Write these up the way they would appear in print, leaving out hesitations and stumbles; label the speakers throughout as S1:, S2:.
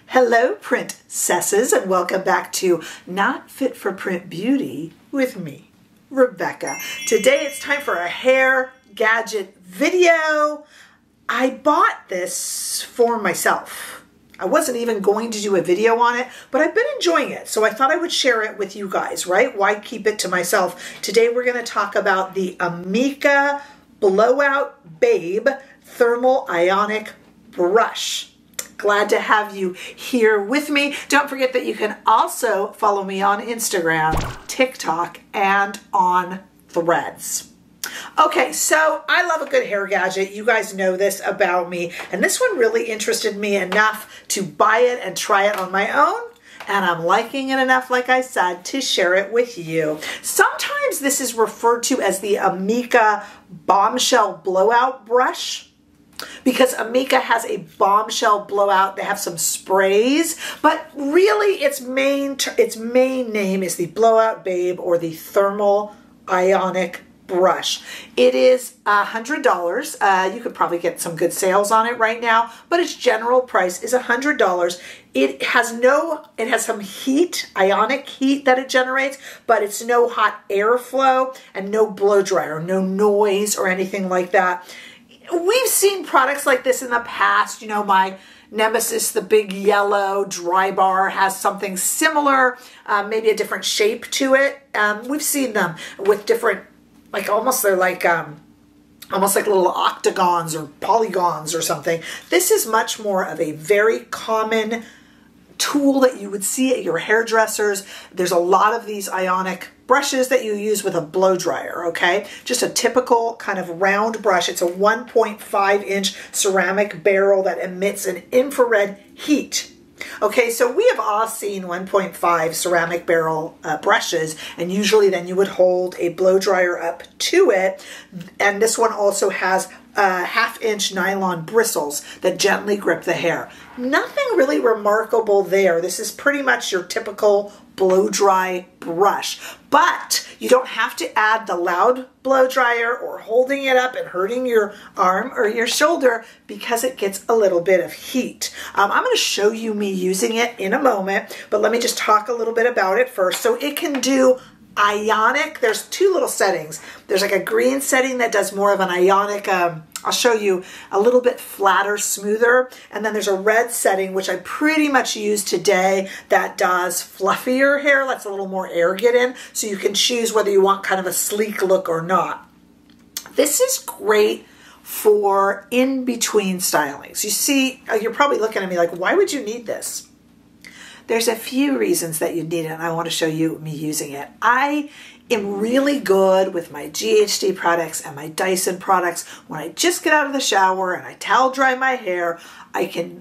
S1: Hello, princesses, and welcome back to Not Fit for Print Beauty with me, Rebecca. Today it's time for a hair gadget video. I bought this for myself. I wasn't even going to do a video on it, but I've been enjoying it, so I thought I would share it with you guys, right? Why keep it to myself? Today we're going to talk about the Amika Blowout Babe Thermal Ionic Brush. Glad to have you here with me. Don't forget that you can also follow me on Instagram, TikTok, and on Threads. Okay, so I love a good hair gadget. You guys know this about me, and this one really interested me enough to buy it and try it on my own. And I'm liking it enough, like I said, to share it with you. Sometimes this is referred to as the Amika Bombshell Blowout Brush, because Amika has a bombshell blowout. They have some sprays, but really its main name is the Blowout Babe or the Thermal Ionic Brush. It is $100. You could probably get some good sales on it right now, but its general price is $100. It has some heat, ionic heat that it generates, but it's no hot airflow and no blow dryer, no noise or anything like that. We've seen products like this in the past. You know, my Nemesis, the big yellow dry bar, has something similar, maybe a different shape to it. We've seen them with different, almost like little octagons or polygons or something. This is much more of a very common tool that you would see at your hairdressers. There's a lot of these ionic brushes that you use with a blow dryer, okay? Just a typical kind of round brush. It's a 1.5-inch ceramic barrel that emits an infrared heat. Okay, so we have all seen 1.5 ceramic barrel brushes, and usually then you would hold a blow dryer up to it. And this one also has 1/2-inch nylon bristles that gently grip the hair. Nothing really remarkable there. This is pretty much your typical blow dry brush, but you don't have to add the loud blow dryer or holding it up and hurting your arm or your shoulder because it gets a little bit of heat. I'm going to show you me using it in a moment, but let me just talk a little bit about it first. So it can do ionic. There's two little settings. There's like a green setting that does more of an ionic, I'll show you, a little bit flatter, smoother. And then there's a red setting, which I pretty much use today, that does fluffier hair, lets a little more air get in. So you can choose whether you want kind of a sleek look or not. This is great for in-between stylings. You see, you're probably looking at me like, why would you need this? There's a few reasons that you need it, and I want to show you me using it. I am really good with my GHD products and my Dyson products. When I just get out of the shower and I towel dry my hair, I'm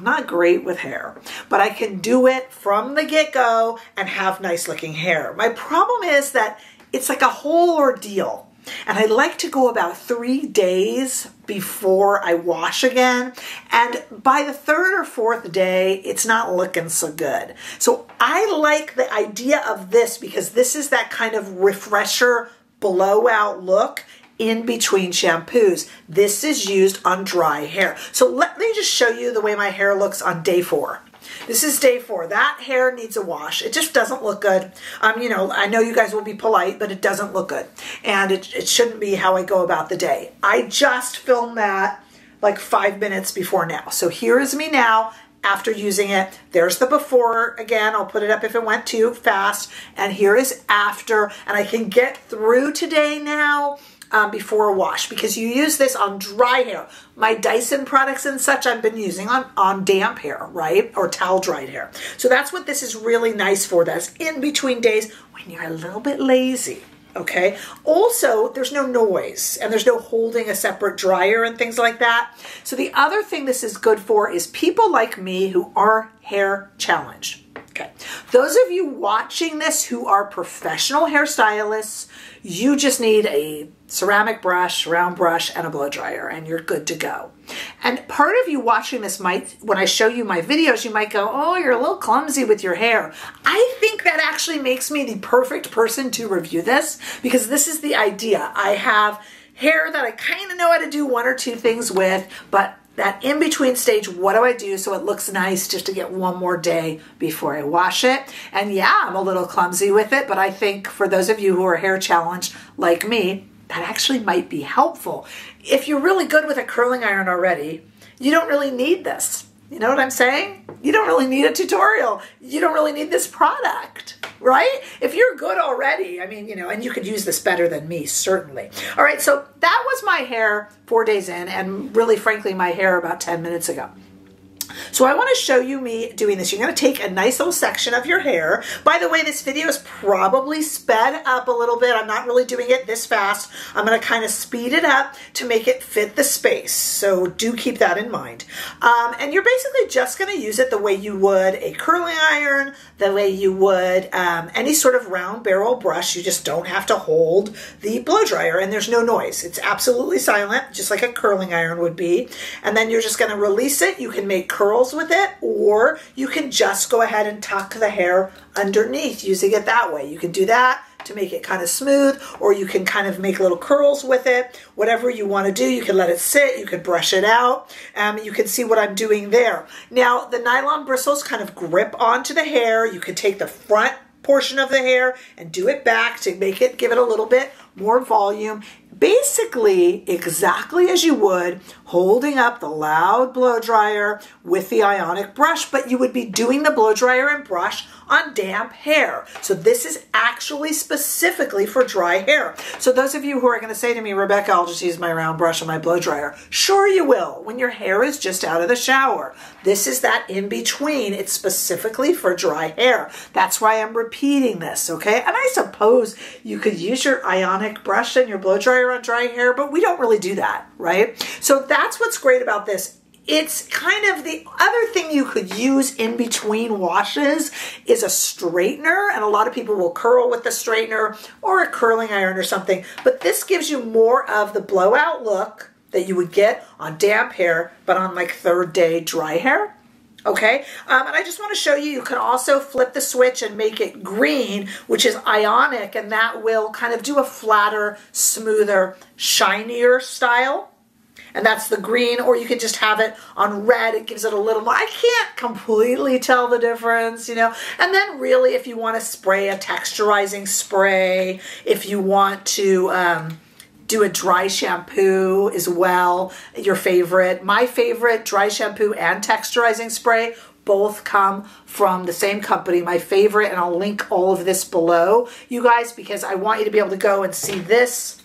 S1: not great with hair, but I can do it from the get-go and have nice looking hair. My problem is that it's like a whole ordeal. And I like to go about 3 days before I wash again. And by the 3rd or 4th day, it's not looking so good. So I like the idea of this because this is that kind of refresher blowout look in between shampoos. This is used on dry hair. So let me just show you the way my hair looks on day 4. This is day 4. That hair needs a wash. It just doesn't look good. You know, I know you guys will be polite, but it doesn't look good. And it shouldn't be how I go about the day. I just filmed that like 5 minutes before now. So here is me now after using it. There's the before. Again, I'll put it up if it went too fast. And here is after. And I can get through today now before a wash, because you use this on dry hair. My Dyson products and such I've been using on damp hair, right? Or towel dried hair. So that's what this is really nice for. That's in between days when you're a little bit lazy. Okay. Also, there's no noise and there's no holding a separate dryer and things like that. So the other thing this is good for is people like me who are hair challenged. Okay. Those of you watching this who are professional hairstylists, you just need a ceramic brush, round brush, and a blow dryer, and you're good to go. And part of you watching this might, when I show you my videos, you might go, oh, you're a little clumsy with your hair. I think that actually makes me the perfect person to review this, because this is the idea. I have hair that I kind of know how to do 1 or 2 things with, but that in-between stage, what do I do so it looks nice just to get one more day before I wash it? And yeah, I'm a little clumsy with it, but I think for those of you who are hair challenged like me, that actually might be helpful. If you're really good with a curling iron already, you don't really need this. You know what I'm saying? You don't really need a tutorial. You don't really need this product, right? If you're good already, I mean, you know, and you could use this better than me, certainly. All right, so that was my hair 4 days in, and really, frankly, my hair about 10 minutes ago. So I want to show you me doing this. You're going to take a nice little section of your hair. By the way, this video is probably sped up a little bit. I'm not really doing it this fast. I'm going to kind of speed it up to make it fit the space. So do keep that in mind. And you're basically just going to use it the way you would a curling iron, the way you would any sort of round barrel brush. You just don't have to hold the blow dryer, and there's no noise. It's absolutely silent, just like a curling iron would be. And then you're just going to release it. You can make curls with it, or you can just go ahead and tuck the hair underneath using it that way. You can do that to make it kind of smooth, or you can kind of make little curls with it. Whatever you want to do, you can let it sit, you can brush it out. You can see what I'm doing there. Now, the nylon bristles kind of grip onto the hair. You can take the front portion of the hair and do it back to make it, give it a little bit more volume. Basically, exactly as you would holding up the loud blow dryer with the ionic brush, but you would be doing the blow dryer and brush on damp hair. So this is actually specifically for dry hair. So those of you who are going to say to me, Rebecca, I'll just use my round brush on my blow dryer. Sure you will, when your hair is just out of the shower. This is that in between. It's specifically for dry hair. That's why I'm repeating this, okay? And I suppose you could use your ionic brush and your blow dryer on dry hair, but we don't really do that, right? So that's what's great about this. It's kind of the other thing you could use in between washes is a straightener, and a lot of people will curl with the straightener or a curling iron or something, but this gives you more of the blowout look that you would get on damp hair, but on like third day dry hair. Okay, and I just want to show you, you can also flip the switch and make it green, which is ionic, and that will kind of do a flatter, smoother, shinier style. And that's the green, or you can just have it on red. It gives it a little more. I can't completely tell the difference, you know. And then really, if you want to spray a texturizing spray, if you want to do a dry shampoo as well, your favorite. My favorite dry shampoo and texturizing spray both come from the same company, my favorite, and I'll link all of this below, you guys, because I want you to be able to go and see this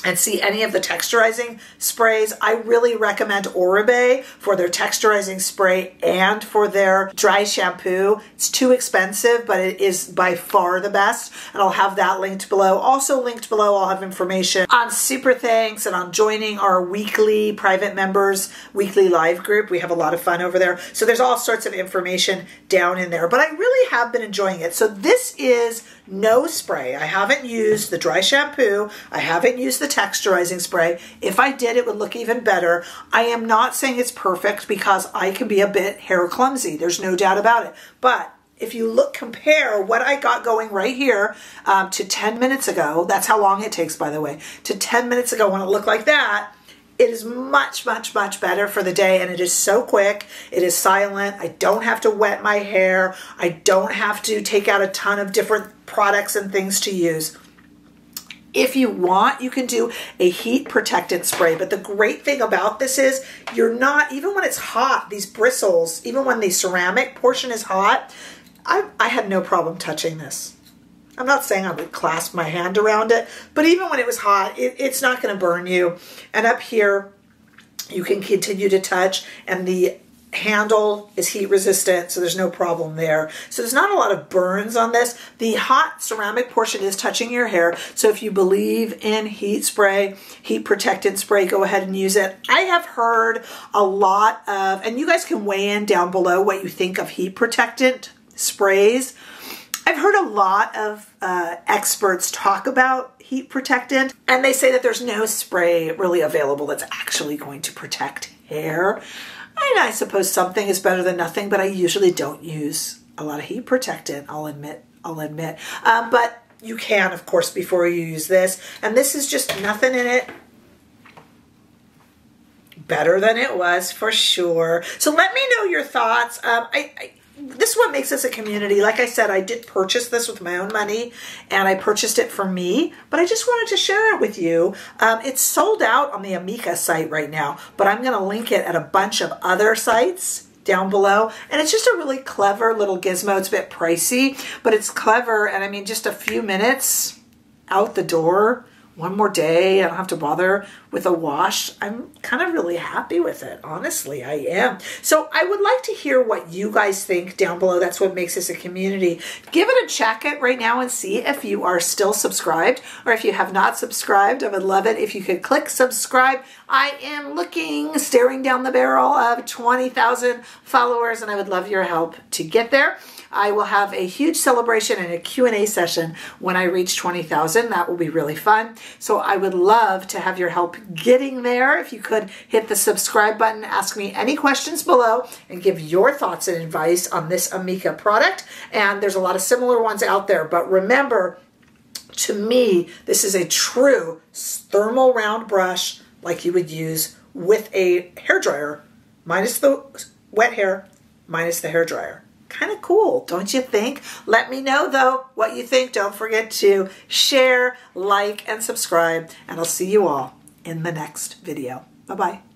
S1: and see any of the texturizing sprays. I really recommend Oribe for their texturizing spray and for their dry shampoo. It's too expensive, but it is by far the best, and I'll have that linked below. Also linked below, I'll have information on Super Thanks and on joining our weekly private members, weekly live group. We have a lot of fun over there. So there's all sorts of information down in there, but I really have been enjoying it. So this is no spray. I haven't used the dry shampoo. I haven't used the texturizing spray. If I did, it would look even better. I am not saying it's perfect because I can be a bit hair clumsy. There's no doubt about it. But if you look, compare what I got going right here to 10 minutes ago, that's how long it takes, by the way, to 10 minutes ago when it looked like that, it is much, much, much better for the day, and it is so quick. It is silent. I don't have to wet my hair. I don't have to take out a ton of different products and things to use. If you want, you can do a heat protectant spray, but the great thing about this is you're not, even when it's hot, these bristles, even when the ceramic portion is hot, I had no problem touching this. I'm not saying I would clasp my hand around it, but even when it was hot, it's not going to burn you. And up here, you can continue to touch, and the handle is heat resistant, so there's no problem there. So there's not a lot of burns on this. The hot ceramic portion is touching your hair, so if you believe in heat spray, heat protectant spray, go ahead and use it. I have heard a lot of, and you guys can weigh in down below what you think of heat protectant sprays. I've heard a lot of experts talk about heat protectant, and they say that there's no spray really available that's actually going to protect hair. And I suppose something is better than nothing, but I usually don't use a lot of heat protectant, I'll admit. But you can, of course, before you use this. And this is just nothing in it better than it was for sure. So let me know your thoughts. This is what makes us a community. Like I said, I did purchase this with my own money, and I purchased it for me, but I just wanted to share it with you. It's sold out on the Amika site right now, but I'm going to link it at a bunch of other sites down below. And it's just a really clever little gizmo. It's a bit pricey, but it's clever. And I mean, just a few minutes out the door, one more day, I don't have to bother with a wash. I'm kind of really happy with it. Honestly, I am. So I would like to hear what you guys think down below. That's what makes us a community. Give it a check it right now and see if you are still subscribed, or if you have not subscribed. I would love it if you could click subscribe. I am staring down the barrel of 20,000 followers, and I would love your help to get there. I will have a huge celebration and a Q&A session when I reach 20,000. That will be really fun. So I would love to have your help getting there. If you could hit the subscribe button, ask me any questions below, and give your thoughts and advice on this Amika product. And there's a lot of similar ones out there, but remember, to me, this is a true thermal round brush like you would use with a hairdryer, minus the wet hair, minus the hairdryer. Kind of cool, don't you think? Let me know, though, what you think. Don't forget to share, like, and subscribe, and I'll see you all in the next video. Bye-bye.